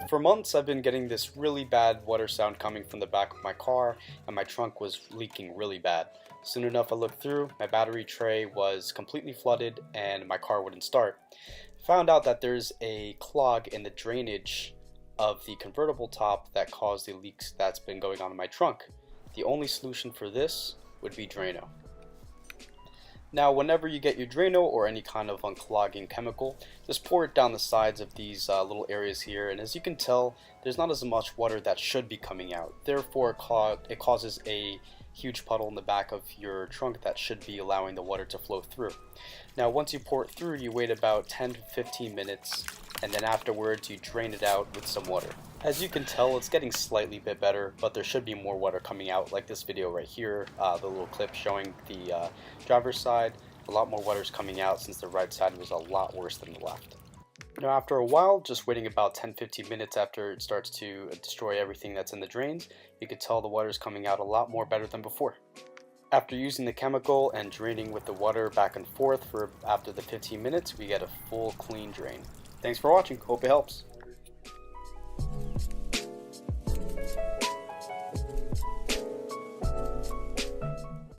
For months I've been getting this really bad water sound coming from the back of my car, and my trunk was leaking really bad. Soon enough I looked through, my battery tray was completely flooded and my car wouldn't start. Found out that there's a clog in the drainage of the convertible top that caused the leaks that's been going on in my trunk. The only solution for this would be Draino. Now whenever you get your Draino or any kind of unclogging chemical, just pour it down the sides of these little areas here, and as you can tell there's not as much water that should be coming out. Therefore it causes a huge puddle in the back of your trunk that should be allowing the water to flow through. Now once you pour it through, you wait about 10 to 15 minutes, and then afterwards you drain it out with some water. As you can tell, it's getting slightly bit better, but there should be more water coming out, like this video right here, the little clip showing the driver's side. A lot more water is coming out since the right side was a lot worse than the left. Now after a while, just waiting about 10-15 minutes after it starts to destroy everything that's in the drains, you can tell the water is coming out a lot more better than before. After using the chemical and draining with the water back and forth for after the 15 minutes, we get a full clean drain. Thanks for watching, hope it helps.